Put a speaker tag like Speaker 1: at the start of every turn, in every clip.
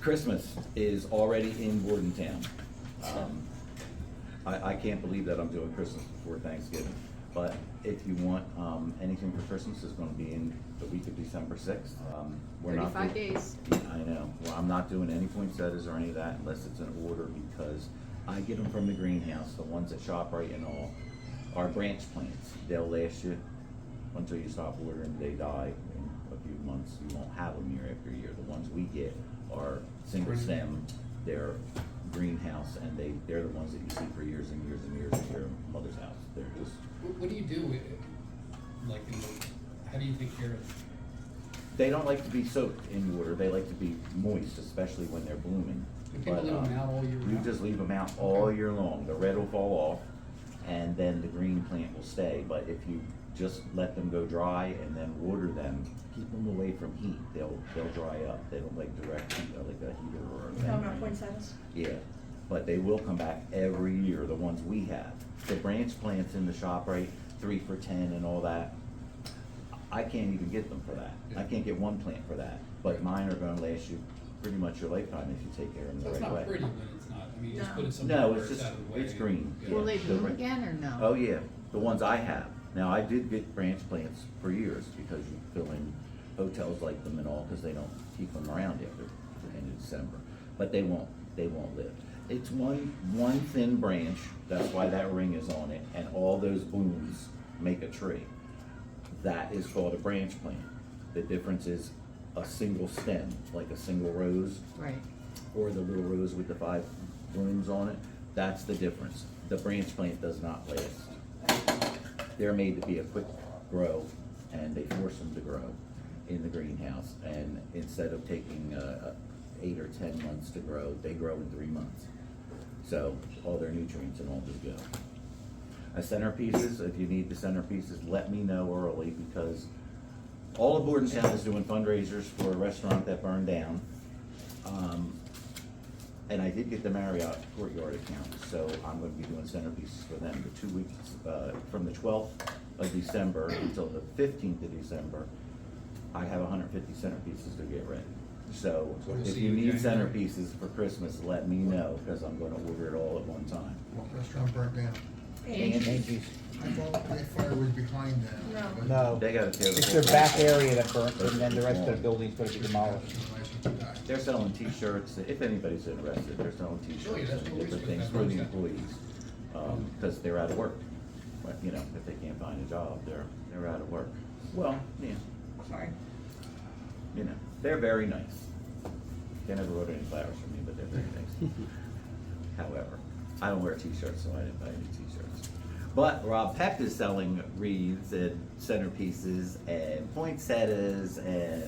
Speaker 1: Christmas is already in Bordentown. I can't believe that I'm doing Christmas before Thanksgiving. But if you want anything for Christmas, it's going to be in the week of December 6th. We're not
Speaker 2: 35 days.
Speaker 1: I know. Well, I'm not doing any poinsettias or any of that unless it's an order, because I get them from the greenhouse. The ones at ShopRite and all are branch plants. They'll last you until you stop ordering. They die in a few months. You won't have them year after year. The ones we get are single stem. They're greenhouse, and they're the ones that you see for years and years and years at your mother's house. They're just.
Speaker 3: What do you do with it? Like, how do you take care of it?
Speaker 1: They don't like to be soaked in water. They like to be moist, especially when they're blooming.
Speaker 3: You can leave them out all year round?
Speaker 1: You just leave them out all year long. The red will fall off, and then the green plant will stay. But if you just let them go dry and then water them, keep them away from heat. They'll dry up. They don't like direct heat, like a heater or a
Speaker 4: Talking about poinsettias?
Speaker 1: Yeah, but they will come back every year, the ones we have. The branch plants in the ShopRite, 3 for $10 and all that, I can't even get them for that. I can't get one plant for that, but mine are gonna last you pretty much your lifetime if you take care of them
Speaker 3: So
Speaker 1: the
Speaker 3: it's
Speaker 1: right
Speaker 3: not
Speaker 1: way.
Speaker 3: pretty when it's not, I mean, you just put it
Speaker 1: No,
Speaker 3: somewhere where
Speaker 1: it's
Speaker 3: it's
Speaker 1: just,
Speaker 3: out of the way.
Speaker 1: it's green.
Speaker 3: Yeah.
Speaker 2: Will they
Speaker 1: The
Speaker 2: bloom
Speaker 1: ra-
Speaker 2: again or no?
Speaker 1: Oh, yeah, the ones I have. Now, I did get branch plants for years, because you fill in, hotels like them and all, because they don't keep them around after the end of December. But they won't live. It's one thin branch, that's why that ring is on it, and all those blooms make a tree. That is called a branch plant. The difference is a single stem, like a single rose,
Speaker 2: Right.
Speaker 1: or the little rose with the 5 blooms on it. That's the difference. The branch plant does not last. They're made to be a quick grow, and they force them to grow in the greenhouse. And instead of taking 8 or 10 months to grow, they grow in 3 months. So all their nutrients and all just go. Centerpieces, if you need the centerpieces, let me know early, because all of Bordentown is doing fundraisers for a restaurant that burned down. And I did get the Marriott Courtyard account, so I'm gonna be doing centerpieces for them. The 2 weeks, from the 12th of December until the 15th of December, I have 150 centerpieces to get ready. So
Speaker 3: So we'll
Speaker 1: if
Speaker 3: see
Speaker 1: you
Speaker 3: you
Speaker 1: need
Speaker 3: in January.
Speaker 1: centerpieces for Christmas, let me know, because I'm gonna order it all at one time.
Speaker 5: What restaurant burnt down?
Speaker 4: Angie's.
Speaker 5: I thought that fire was behind them.
Speaker 4: No.
Speaker 5: but-
Speaker 6: No,
Speaker 1: They gotta tear the
Speaker 6: it's
Speaker 1: whole
Speaker 6: their back
Speaker 1: thing.
Speaker 6: area that burnt, and then the rest of the building's gonna be demolished.
Speaker 1: They're selling T-shirts, if anybody's interested, they're selling T-shirts
Speaker 3: Oh, yeah, that's
Speaker 1: and
Speaker 3: what we
Speaker 1: different
Speaker 3: said,
Speaker 1: things
Speaker 3: that's
Speaker 1: for
Speaker 3: what
Speaker 1: the
Speaker 3: we said.
Speaker 1: employees, because they're out of work. But, you know, if they can't find a job, they're out of work. Well, yeah,
Speaker 4: Sorry.
Speaker 1: you know, they're very nice. They never wrote any flowers for me, but they're very nice. However, I don't wear T-shirts, so I didn't buy any T-shirts. But Rob Peck is selling wreaths and centerpieces and poinsettias, and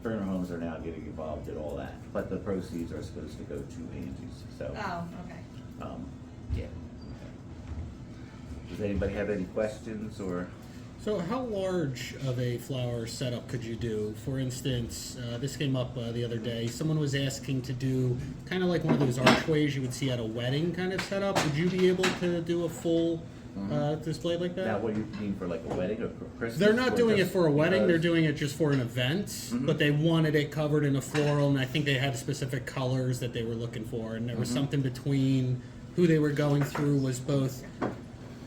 Speaker 1: Burner Homes are now getting involved in all that. But the proceeds are supposed to go to Angie's, so,
Speaker 4: Oh, okay.
Speaker 1: yeah. Does anybody have any questions, or?
Speaker 7: So how large of a flower setup could you do? For instance, this came up the other day. Someone was asking to do kind of like one of those archways you would see at a wedding kind of setup. Would you be able to do a full display like that?
Speaker 1: Now, what do you mean, for like a wedding or Christmas?
Speaker 7: They're not
Speaker 1: or
Speaker 7: doing it
Speaker 1: just
Speaker 7: for a wedding, they're
Speaker 1: because-
Speaker 7: doing it just for an event, but they wanted it covered in a floral, and I think they had specific colors that they were looking for, and there was something between who they were going through was both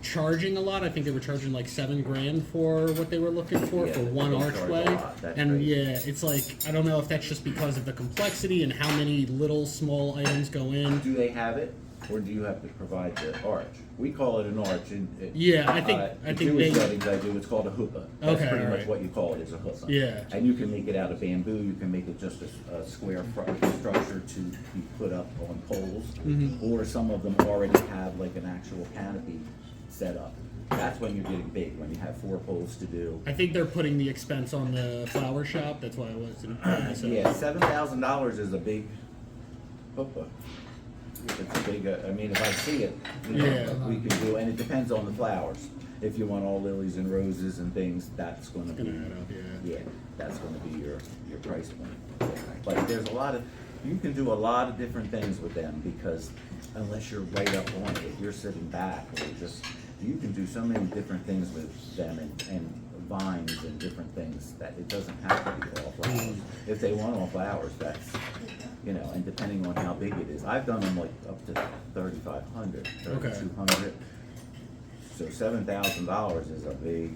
Speaker 7: charging a lot. I think they were charging like $7,000 for what they were looking for
Speaker 1: Yeah,
Speaker 7: one
Speaker 1: they charge a
Speaker 7: archway.
Speaker 1: lot. That's
Speaker 7: And
Speaker 1: crazy.
Speaker 7: yeah, it's like, I don't know if that's just because of the complexity and how many little small items go in.
Speaker 1: Do they have it, or do you have to provide the arch? We call it an arch, and
Speaker 7: Yeah, I think
Speaker 1: Jewish
Speaker 7: they,
Speaker 1: weddings I do, it's called a huppah. That's
Speaker 7: Okay,
Speaker 1: pretty much
Speaker 7: alright.
Speaker 1: what you call it, is a huppah.
Speaker 7: Yeah.
Speaker 1: And you can make it out of bamboo, you can make it just a square structure to be put up on poles, or some of them already have like an actual canopy set up. That's when you're getting big, when you have 4 poles to do.
Speaker 7: I think they're putting the expense on the flower shop, that's why I wasn't. So.
Speaker 1: Yeah, $7,000 is a big huppah. It's a big, I mean, if I see it, you know,
Speaker 7: Yeah.
Speaker 1: we can do, and it depends on the flowers. If you want all lilies and roses and things, that's gonna be,
Speaker 7: Gonna add up, yeah.
Speaker 1: yeah, that's gonna be your price point. But there's a lot of, you can do a lot of different things with them, because unless you're right up on it, if you're sitting back, or just, you can do so many different things with them, and vines and different things, that it doesn't have to be all flowers. If they want all flowers, that's, you know, and depending on how big it is, I've done them like up to 3,500,
Speaker 7: Okay.
Speaker 1: 3,200. So $7,000 is a big,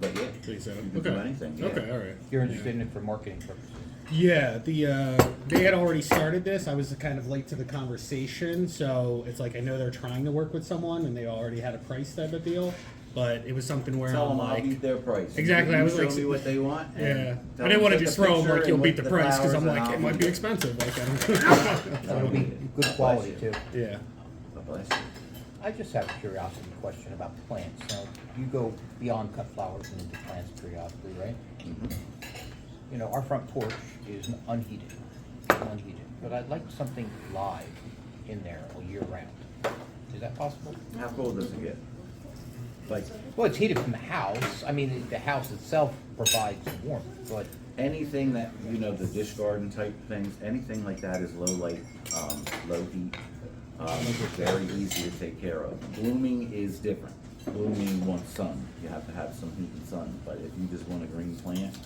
Speaker 1: but yeah,
Speaker 7: Big setup.
Speaker 1: you can do
Speaker 7: Okay.
Speaker 1: anything, yeah.
Speaker 7: Okay, all right.
Speaker 6: You're interested in it for marketing purposes?
Speaker 7: Yeah, they had already started this. I was kind of late to the conversation, so it's like I know they're trying to work with someone, and they already had a price type of deal. But it was something where
Speaker 1: Tell
Speaker 7: I'm
Speaker 1: them I'll
Speaker 7: like,
Speaker 1: beat their price.
Speaker 7: Exactly,
Speaker 1: You
Speaker 7: I was
Speaker 1: show
Speaker 7: like-
Speaker 1: me what they want. and
Speaker 7: yeah,
Speaker 1: tell
Speaker 7: I didn't want to
Speaker 1: them,
Speaker 7: just
Speaker 1: take a
Speaker 7: throw them like
Speaker 1: picture
Speaker 7: you'll
Speaker 1: and
Speaker 7: beat the
Speaker 1: with
Speaker 7: price because I'm
Speaker 1: flowers,
Speaker 7: like
Speaker 1: and
Speaker 7: it
Speaker 1: I'll
Speaker 7: might
Speaker 1: beat
Speaker 7: be
Speaker 1: it.
Speaker 7: expensive. Like I don't.
Speaker 6: That'll be good
Speaker 1: God
Speaker 6: quality
Speaker 1: bless you.
Speaker 6: too.
Speaker 7: Yeah.
Speaker 1: God bless you.
Speaker 6: I just have a curiosity question about plants. Now, you go beyond cut flowers and into plants periodically, right?
Speaker 1: Mhm.
Speaker 6: You know, our front porch is unheated, but I'd like something live in there all year round. Is that possible?
Speaker 1: How cold does it get? Like,
Speaker 6: Well, it's heated from the house. I mean, the house itself provides warmth, but
Speaker 1: anything that, you know, the dish garden type things, anything like that is low light, low heat, very easy to take care of. Blooming is different. Blooming wants sun. You have to have some heat and sun. But if you just want a green plant,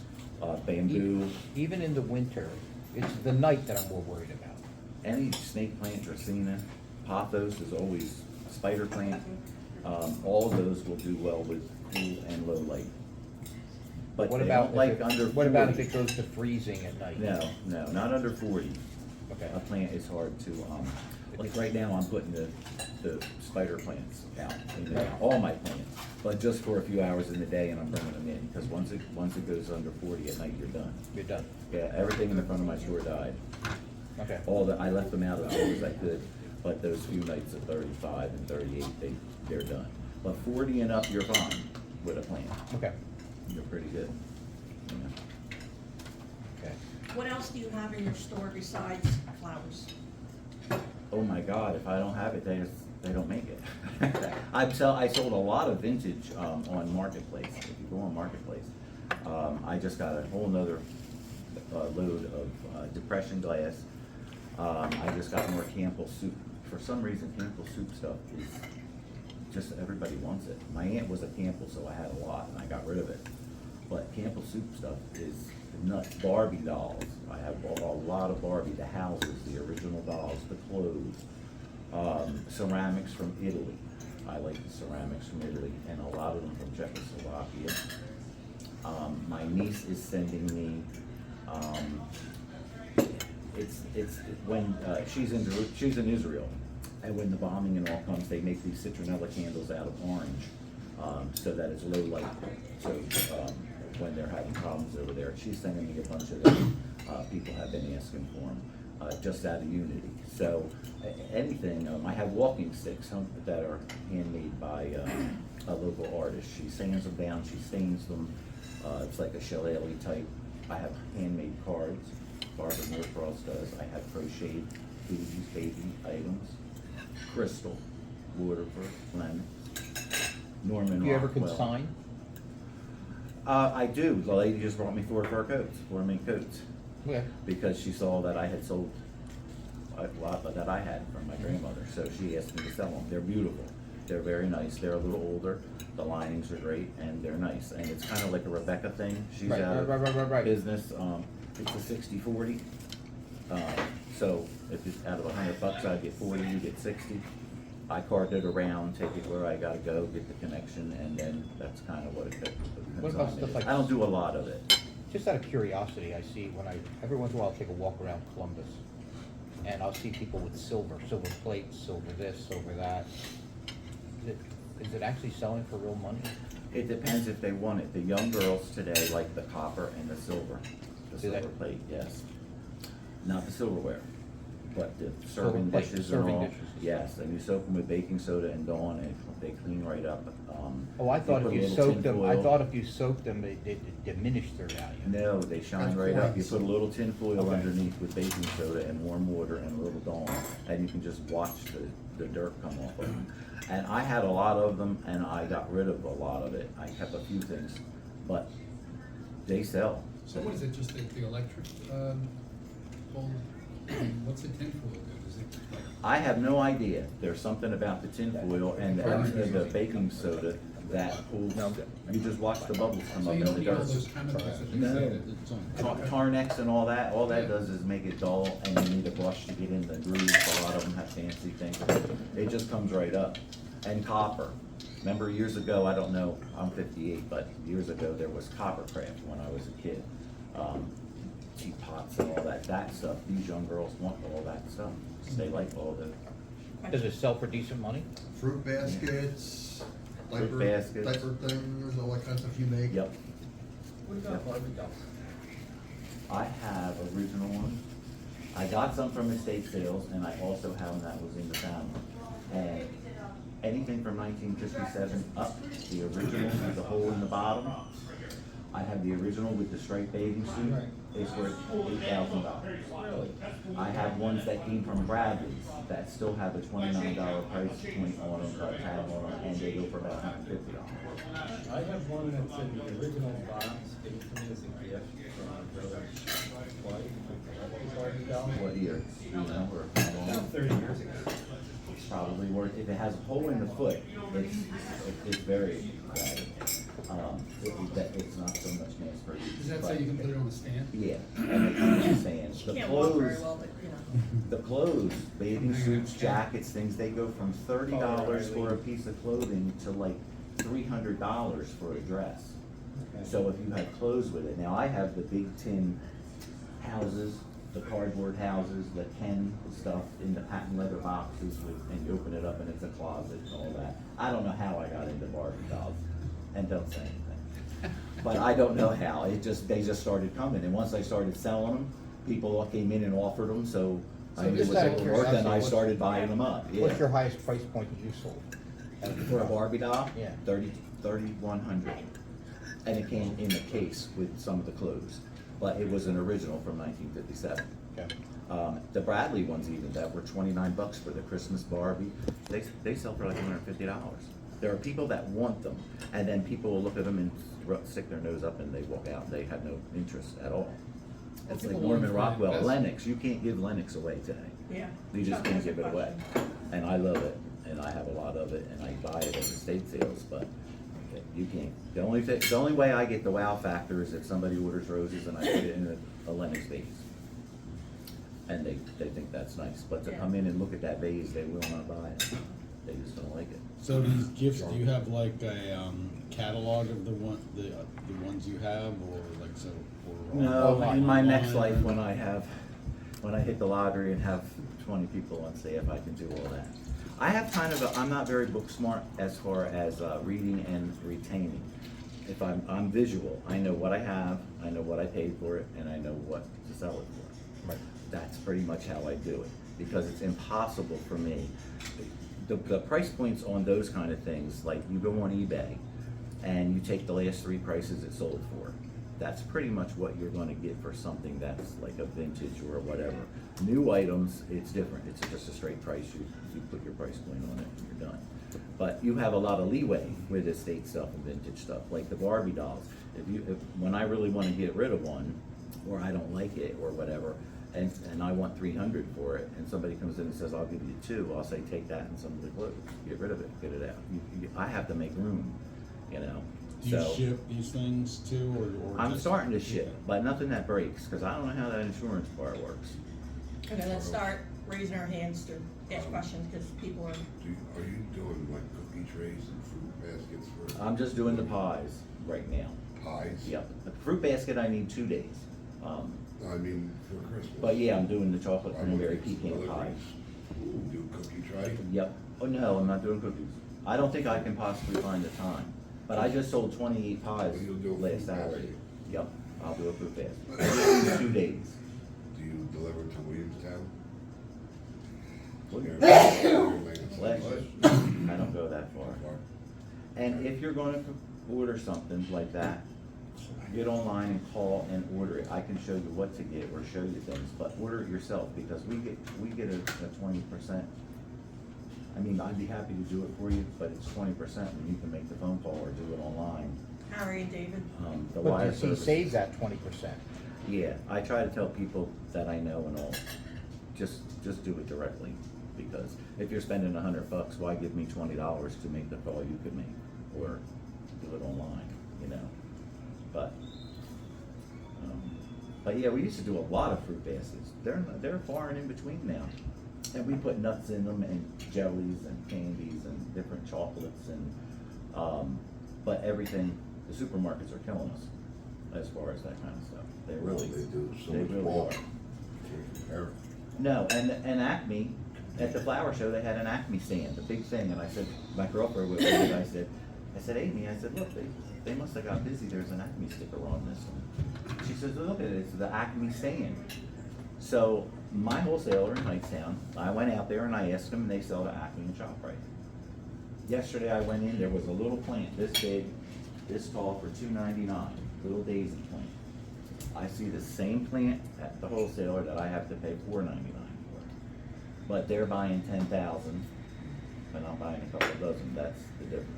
Speaker 1: bamboo,
Speaker 6: even in the winter, it's the night that I'm more worried about.
Speaker 1: any snake plant, dracaena, pothos is always a spider plant. All of those will do well with cool and low light. But
Speaker 6: What
Speaker 1: they
Speaker 6: about
Speaker 1: don't
Speaker 6: if
Speaker 1: like
Speaker 6: it-
Speaker 1: under 40.
Speaker 6: What about if it goes to freezing at night?
Speaker 1: No, not under 40.
Speaker 6: Okay.
Speaker 1: A plant is hard to, like right now, I'm putting the spider plants out, all my plants, but just for a few hours in the day, and I'm bringing them in, because once it goes under 40 at night, you're done.
Speaker 6: You're done.
Speaker 1: Yeah, everything in the front of my store died.
Speaker 6: Okay.
Speaker 1: I left them out as long as I could, but those few nights at 35 and 38, they're done. But 40 and up, you're fine with a plant.
Speaker 6: Okay.
Speaker 1: You're pretty good. You know.
Speaker 6: Okay.
Speaker 4: What else do you have in your store besides flowers?
Speaker 1: Oh my God, if I don't have it, they don't make it. I sold a lot of vintage on Marketplace. If you go on Marketplace, I just got a whole nother load of depression glass. I just got more Campbell soup. For some reason, Campbell soup stuff is just, everybody wants it. My aunt was a Campbell, so I had a lot, and I got rid of it. But Campbell soup stuff is nuts. Barbie dolls. I have a lot of Barbie. The houses, the original dolls, the clothes. Ceramics from Italy. I like the ceramics from Italy, and a lot of them from Czechoslovakia. My niece is sending me, it's when she's in Israel, and when the bombing and all comes, they make these citronella candles out of orange, so that it's low light. So when they're having problems over there, she's sending me a bunch of them. People have been asking for them, just out of unity. So anything, I have walking sticks that are handmade by a local artist. She sands them down, she stains them. It's like a shillelagh type. I have handmade cards. Barbara Norcross does. I have crocheted Fuji's baby items. Crystal, waterproof, lemon. Norman
Speaker 6: Do you ever
Speaker 1: Rockwell.
Speaker 6: consign?
Speaker 1: I do. The lady just brought me 4 fur coats, 4 mink coats,
Speaker 6: Okay.
Speaker 1: because she saw that I had sold a lot that I had from my grandmother. So she asked me to sell them. They're beautiful. They're very nice. They're a little older. The linings are great, and they're nice. And it's kind of like a Rebecca thing. She's
Speaker 6: Right,
Speaker 1: out of
Speaker 6: right.
Speaker 1: business. It's a 60-40. So if it's out of $100, I get 40, you get 60. I cart it around, take it where I gotta go, get the connection, and then that's kind of what it
Speaker 6: What about stuff like-
Speaker 1: I don't do a lot of it.
Speaker 6: Just out of curiosity, I see every once in a while I'll take a walk around Columbus, and I'll see people with silver plates, silver this, silver that. Is it actually selling for real money?
Speaker 1: It depends if they want it. The young girls today like the copper and the silver. The
Speaker 6: Do they?
Speaker 1: silver plate, yes. Not the silverware, but the serving
Speaker 6: plate,
Speaker 1: dishes and
Speaker 6: serving
Speaker 1: all.
Speaker 6: dishes.
Speaker 1: Yes, and you soak them with baking soda and Dawn, and they clean right up.
Speaker 6: Oh, I thought if
Speaker 1: put a
Speaker 6: you
Speaker 1: little
Speaker 6: soaked
Speaker 1: tin
Speaker 6: them, I
Speaker 1: foil.
Speaker 6: thought if you soaked them, it diminished their value.
Speaker 1: No, they shine
Speaker 5: That's
Speaker 1: right up. You
Speaker 5: correct.
Speaker 1: put a little tin foil
Speaker 6: Okay.
Speaker 1: underneath with baking soda and warm water and a little Dawn, and you can just watch the dirt come off of them. And I had a lot of them, and I got rid of a lot of it. I kept a few things, but they sell.
Speaker 3: So what is it, just the electric, bulb? What's the tinfoil do? Is it like,
Speaker 1: I have no idea. There's something about the tin foil and the baking soda that pulls,
Speaker 6: No.
Speaker 1: you just watch the bubbles come
Speaker 3: So
Speaker 1: up
Speaker 3: you
Speaker 1: in
Speaker 3: don't
Speaker 1: the
Speaker 3: need all
Speaker 1: dirt.
Speaker 3: those chemicals that you
Speaker 1: No.
Speaker 3: said.
Speaker 1: Tarnex and all that
Speaker 3: Yeah.
Speaker 1: does is make it dull, and you need a brush to get in the grooves. A lot of them have fancy things. It just comes right up. And copper. Remember years ago, I don't know, I'm 58, but years ago, there was copper craft when I was a kid. Teapots and all that stuff. These young girls want all that stuff. They like all the,
Speaker 6: Does it sell for decent money?
Speaker 5: Fruit baskets,
Speaker 1: Fruit
Speaker 5: diaper,
Speaker 1: baskets.
Speaker 5: diaper things, all that kind of stuff you make.
Speaker 1: yep.
Speaker 4: What about Barbie dolls?
Speaker 1: I have original ones. I got some from estate sales, and I also have one that was in the family. And anything from 1957 up, the original with the hole in the bottom. I have the original with the striped bathing suit. It's worth $8,000. I have ones that came from Bradley's that still have a $29 price point on them, or tag on them, and they go for about $150.
Speaker 2: I have one that's in the original box, given to me as a gift from my brother's wife, the Barbie doll.
Speaker 1: What year? Do you know, or how long?
Speaker 2: About 30 years ago.
Speaker 1: It's probably worth, if it has a hole in the foot, it's very valuable. It's not so much mass produced.
Speaker 3: Does that say you can put it on a stand?
Speaker 1: Yeah, and it's on the stand.
Speaker 4: She
Speaker 1: The
Speaker 4: can't walk very
Speaker 1: clothes,
Speaker 4: well, but, you know.
Speaker 1: the clothes, bathing suits, jackets, things, they go from $30 for a piece of clothing to like $300 for a dress.
Speaker 2: Okay.
Speaker 1: So if you have clothes with it, now I have the big tin houses, the cardboard houses, the Ken stuff in the patent leather boxes with, and you open it up and it's a closet and all that. I don't know how I got into Barbie dolls, and don't say anything. But I don't know how, they just started coming, and once I started selling them, people all came in and offered them, so I
Speaker 6: So
Speaker 1: knew it
Speaker 6: just
Speaker 1: was
Speaker 6: out of
Speaker 1: gonna work, and
Speaker 6: curiosity,
Speaker 1: I
Speaker 6: what's-
Speaker 1: started buying them up, yeah.
Speaker 6: What's your highest price point that you sold?
Speaker 1: For a Barbie doll?
Speaker 6: Yeah.
Speaker 1: 3,100. And it came in a case with some of the clothes, but it was an original from 1957.
Speaker 6: Okay.
Speaker 1: The Bradley ones even, that were $29 for the Christmas Barbie, they sell for like $150. There are people that want them, and then people will look at them and stick their nose up and they walk out, and they have no interest at all. It's like
Speaker 3: People
Speaker 1: Norman
Speaker 3: want
Speaker 1: Rockwell,
Speaker 3: best.
Speaker 1: Lennox, you can't give Lennox away today.
Speaker 4: Yeah.
Speaker 1: You just
Speaker 4: Chuck
Speaker 1: can't
Speaker 4: has a
Speaker 1: give it away.
Speaker 4: question.
Speaker 1: And I love it, and I have a lot of it, and I buy it at estate sales, but you can't. The only way I get the wow factor is if somebody orders roses and I put it in a Lennox vase. And they think that's nice, but to
Speaker 4: Yeah.
Speaker 1: come in and look at that vase, they will not buy it. They just don't like it.
Speaker 8: So these gifts, do you have like a catalog of the ones you have, or like so? Or
Speaker 1: No, in my next
Speaker 8: online,
Speaker 1: life,
Speaker 8: or-
Speaker 1: when I hit the lottery and have 20 people on staff, I can do all that. I have I'm not very book smart as far as reading and retaining. If I'm visual, I know what I have, I know what I paid for it, and I know what to sell it for.
Speaker 6: Right.
Speaker 1: That's pretty much how I do it, because it's impossible for me. The price points on those kind of things, like you go on eBay and you take the last 3 prices it sold for. That's pretty much what you're gonna get for something that's like a vintage or whatever. New items, it's different, it's just a straight price, you put your price point on it and you're done. But you have a lot of leeway with estate stuff and vintage stuff, like the Barbie dolls. When I really wanna get rid of one, or I don't like it or whatever, and I want 300 for it, and somebody comes in and says, I'll give you 2, I'll say, take that and some of the clothes, get rid of it, get it out. I have to make room, you know?
Speaker 8: Do you
Speaker 1: So,
Speaker 8: ship these things too, or?
Speaker 1: I'm
Speaker 8: just-
Speaker 1: starting to ship, but nothing that breaks, because I don't know how that insurance part works.
Speaker 4: Okay, let's start raising our hands to ask questions, because people are,
Speaker 9: Are you doing like cookie trays and fruit baskets for?
Speaker 1: I'm just doing the pies right now.
Speaker 9: Pies?
Speaker 1: Yep, the fruit basket I need 2 days.
Speaker 9: I mean, for Christmas.
Speaker 1: But yeah, I'm doing the chocolate
Speaker 9: I
Speaker 1: cranberry
Speaker 9: would think
Speaker 1: pecan
Speaker 9: deliveries.
Speaker 1: pie.
Speaker 9: Do cookie tray?
Speaker 1: Yep. Oh, no, I'm not doing cookies. I don't think I can possibly find the time. But I just sold 28 pies
Speaker 9: Well, you'll do a
Speaker 1: last
Speaker 9: fruit
Speaker 1: Saturday.
Speaker 9: basket.
Speaker 1: Yep, I'll do a fruit basket. 2 days.
Speaker 9: Do you deliver to Williamstown?
Speaker 1: What?
Speaker 9: Last
Speaker 1: I don't go that far. And if you're gonna order something like that, get online and call and order it. I can show you what to get or show you things, but order it yourself, because we get a 20%. I mean, I'd be happy to do it for you, but it's 20% when you can make the phone call or do it online.
Speaker 4: Harry and David.
Speaker 1: The
Speaker 6: But
Speaker 1: wire
Speaker 6: he
Speaker 1: service.
Speaker 6: saves that 20%.
Speaker 1: Yeah, I try to tell people that I know and all, just do it directly, because if you're spending $100, why give me $20 to make the call you could make? Or do it online, you know, but yeah, we used to do a lot of fruit baskets. They're far and in between now. And we put nuts in them and jellies and candies and different chocolates and, but everything, the supermarkets are killing us as far as that kind of stuff. They really,
Speaker 9: They do so
Speaker 1: they
Speaker 9: much
Speaker 1: really
Speaker 9: more.
Speaker 1: are.
Speaker 9: Can't compare it.
Speaker 1: No, and Acme, at the flower show, they had an Acme stand, a big thing, and I said, my girlfriend was with me, I said, Amy, I said, look, they must have got busy, there's an Acme sticker on this one. She says, look at it, it's the Acme stand. So, my wholesaler in Hightstown, I went out there and I asked them, and they sell to Acme and ShopRite. Yesterday I went in, there was a little plant this big, this tall for $2.99, little daisy plant. I see the same plant at the wholesaler that I have to pay $4.99 for. But they're buying 10,000, and I'm buying a couple of dozen, that's the difference.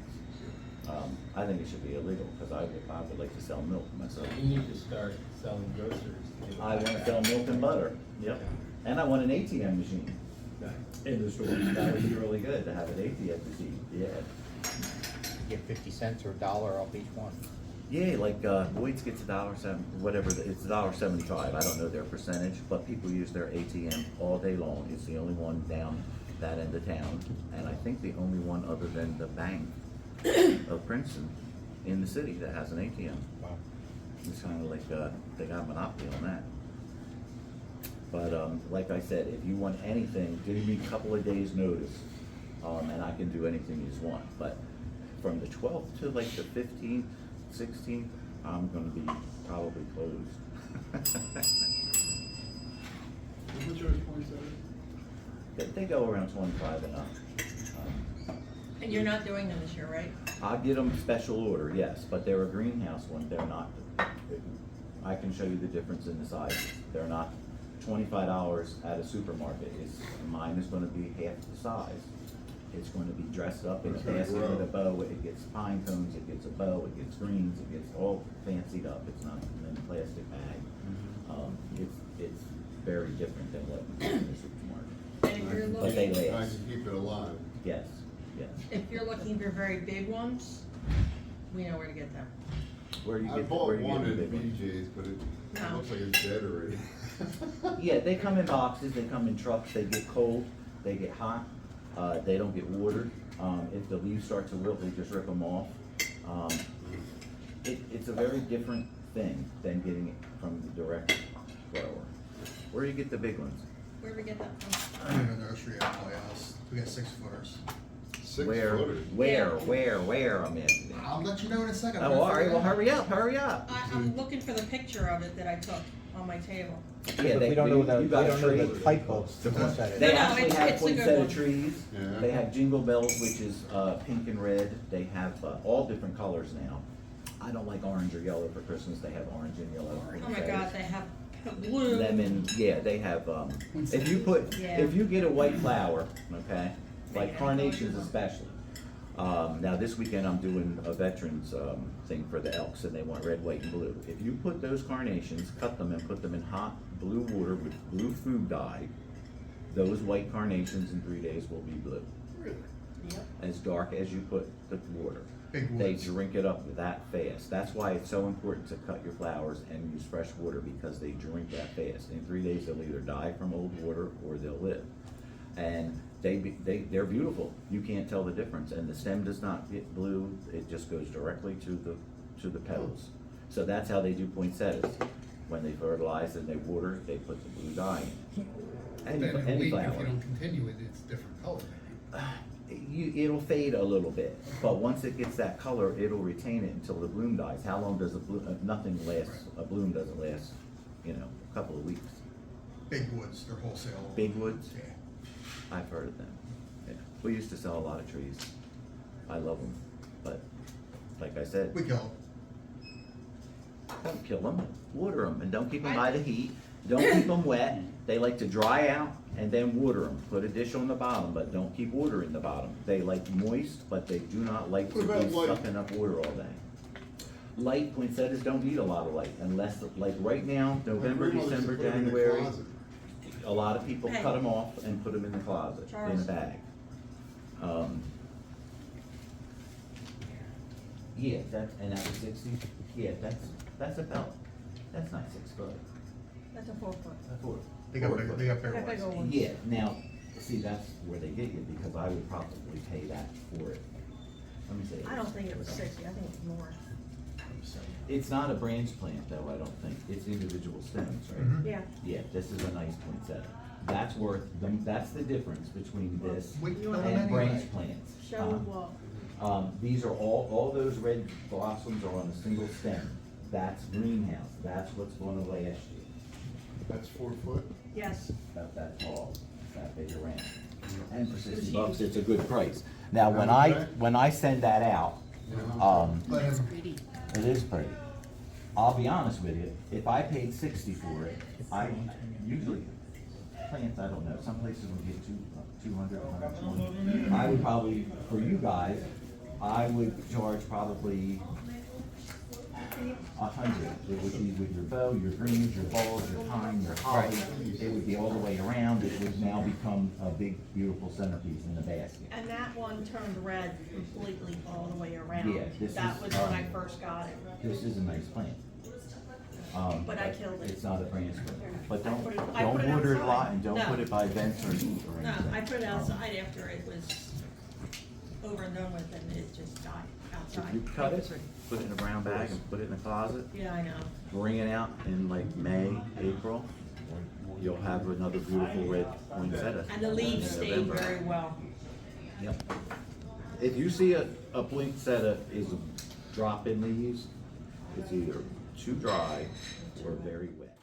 Speaker 1: I think it should be illegal, because I would like to sell milk myself.
Speaker 2: You need to start selling groceries. to give
Speaker 1: I want to
Speaker 2: back.
Speaker 1: sell milk and butter, yep. And I want an ATM machine in the store. That would be really good to have an ATM machine, yeah.
Speaker 6: Get 50 cents or $1 off each one.
Speaker 1: Yeah, like Boyd's gets $1.07, whatever, it's $1.75. I don't know their percentage, but people use their ATM all day long. It's the only one down that end of town, and I think the only one other than the Bank of Princeton in the city that has an ATM.
Speaker 6: Wow.
Speaker 1: It's kind of like they got a monopoly on that. But like I said, if you want anything, give me a couple of days' notice, and I can do anything you want. But from the 12th to like the 15th, 16th, I'm gonna be probably closed.
Speaker 5: What's your poinsettia?
Speaker 1: They go around 25 and up.
Speaker 4: And you're not doing them this year, right?
Speaker 1: I'll get them special order, yes, but they're a greenhouse one, they're not, I can show you the difference in the sizes. They're not $25 at a supermarket, mine is gonna be half the size. It's gonna be dressed up in a
Speaker 9: It's gonna
Speaker 1: basket with a
Speaker 9: grow.
Speaker 1: bow, it gets pine cones, it gets a bow, it gets greens, it gets all fancied up, it's not in a plastic bag. It's very different than what you see in the supermarket,
Speaker 4: And if you're
Speaker 1: but they
Speaker 4: looking,
Speaker 9: I
Speaker 1: last,
Speaker 9: can keep it alive.
Speaker 1: yes, yes.
Speaker 4: if you're looking for very big ones, we know where to get them.
Speaker 1: Where do you
Speaker 9: I
Speaker 1: get,
Speaker 9: bought
Speaker 1: where do you
Speaker 9: one
Speaker 1: get the
Speaker 9: at
Speaker 1: big ones?
Speaker 9: BJ's, but it
Speaker 4: No.
Speaker 9: looks like it's dead already.
Speaker 1: Yeah, they come in boxes, they come in trucks, they get cold, they get hot, they don't get watered. If the leaves start to wilt, they just rip them off. It's a very different thing than getting it from the direct grower. Where do you get the big ones?
Speaker 4: Where do we get that from?
Speaker 5: I'm in a nursery at my house. We got 6-footers.
Speaker 9: 6
Speaker 1: Where,
Speaker 9: footers.
Speaker 1: where, I'm asking.
Speaker 5: I'll let you know in a second.
Speaker 1: Oh, all right, well, hurry up, hurry up.
Speaker 4: I'm looking for the picture of it that I took on my table.
Speaker 1: Yeah,
Speaker 6: We don't know the,
Speaker 1: you
Speaker 6: we
Speaker 1: got a
Speaker 6: don't know
Speaker 1: tree.
Speaker 6: the type of poinsettia.
Speaker 1: They
Speaker 4: No,
Speaker 1: actually
Speaker 4: it's-
Speaker 1: have
Speaker 4: it's a good
Speaker 1: poinsettia
Speaker 4: one.
Speaker 1: trees.
Speaker 9: Yeah.
Speaker 1: They have jingle bells, which is pink and red. They have all different colors now. I don't like orange or yellow for Christmas. They have orange and yellow.
Speaker 4: Oh my
Speaker 1: poinsettias.
Speaker 4: God, they have blue.
Speaker 1: Lemon, yeah, they have, if you put,
Speaker 4: Yeah.
Speaker 1: if you get a white flower, okay, like
Speaker 4: Yeah.
Speaker 1: carnations especially. Now this weekend I'm doing a veterans, thing for the Elks and they want red, white and blue. If you put those carnations, cut them and put them in hot blue water with blue food dye, those white carnations in 3 days will be blue.
Speaker 4: Yep.
Speaker 1: As dark as you put the water.
Speaker 5: Big
Speaker 1: They
Speaker 5: woods.
Speaker 1: drink it up that fast. That's why it's so important to cut your flowers and use fresh water because they drink that fast. In 3 days, they'll either die from old water or they'll live. And they're beautiful. You can't tell the difference. And the stem does not get blue. It just goes directly to the petals. So that's how they do poinsettias. When they fertilize and they water, they put the blue dye in it.
Speaker 3: Then in a
Speaker 1: Any
Speaker 3: week,
Speaker 1: flower.
Speaker 3: if you don't continue it, it's different color.
Speaker 1: It'll fade a little bit, but once it gets that color, it'll retain it until the bloom dies. How long does nothing lasts, a bloom doesn't last, a couple of weeks.
Speaker 5: Big woods, they're wholesale.
Speaker 1: Big woods,
Speaker 5: Yeah.
Speaker 1: I've heard of them. Yeah. We used to sell a lot of trees. I love them, but like I said,
Speaker 5: We kill
Speaker 1: don't kill them, water them, and don't keep them by the heat. Don't keep them wet. They like to dry out and then water them. Put a dish on the bottom, but don't keep water in the bottom. They like moist, but they do not like to
Speaker 9: What about
Speaker 1: be
Speaker 9: light?
Speaker 1: sucking up water all day. Light poinsettias don't need a lot of light unless, like right now, November,
Speaker 9: My grandmother used to
Speaker 1: December,
Speaker 9: put 'em in the
Speaker 1: January,
Speaker 9: closet.
Speaker 1: a lot of people
Speaker 4: Hey.
Speaker 1: cut them off and put them in the closet, in a
Speaker 4: Charles.
Speaker 1: bag. Yeah, and that was 60, yeah, that's about, that's not 6 foot.
Speaker 4: That's a 4 foot.
Speaker 1: That's 4.
Speaker 5: They got
Speaker 1: 4
Speaker 5: bigger,
Speaker 1: foot.
Speaker 5: they got bigger
Speaker 4: They got bigger
Speaker 5: ones.
Speaker 4: ones.
Speaker 1: Yeah, now, see, that's where they get you, because I would probably pay that for it. Let me see.
Speaker 4: I don't think it was 60, I think it was more.
Speaker 1: It's not a branch plant, though, I don't think, it's individual stems, right?
Speaker 5: Mhm.
Speaker 4: Yeah.
Speaker 1: Yeah, this is a nice poinsettia. That's worth, that's the difference between this
Speaker 5: We kill them
Speaker 1: and
Speaker 5: anyway.
Speaker 1: branch plants.
Speaker 4: Show what?
Speaker 1: These are all those red blossoms are on a single stem. That's greenhouse, that's what's gonna last you.
Speaker 9: That's 4 foot?
Speaker 4: Yes.
Speaker 1: About that tall, that big around. And for $60, it's a good price. Now, when I send that out,
Speaker 5: Let him,
Speaker 1: it is pretty. I'll be honest with you, if I paid 60 for it, I usually, plants, I don't know, some places will get 200, 120. I would probably, for you guys, I would charge probably 100. It would be with your bow, your greens, your balls, your pine, your holly. It would be all the way around. It would now become a big, beautiful centerpiece in the basket.
Speaker 4: And that one turned red completely all the way around.
Speaker 1: Yeah, this
Speaker 4: That
Speaker 1: is,
Speaker 4: was when I first got it.
Speaker 1: This is a nice plant.
Speaker 4: But I killed it.
Speaker 1: It's not a branch plant. But
Speaker 4: I put it
Speaker 1: don't water it a lot
Speaker 4: outside.
Speaker 1: and don't
Speaker 4: No.
Speaker 1: put it by vents or anything.
Speaker 4: No, I put it outside after it was over and done with and it just died
Speaker 1: If
Speaker 4: outside.
Speaker 1: you cut it, put it in a brown bag and put it in a closet,
Speaker 4: Yeah, I know.
Speaker 1: bring it out in like May, April, you'll have another beautiful red poinsettia.
Speaker 4: And the leaves
Speaker 1: in
Speaker 4: stayed
Speaker 1: November.
Speaker 4: very well.
Speaker 1: Yep. If you see a poinsettia is drop in leaves, it's either too dry or very wet.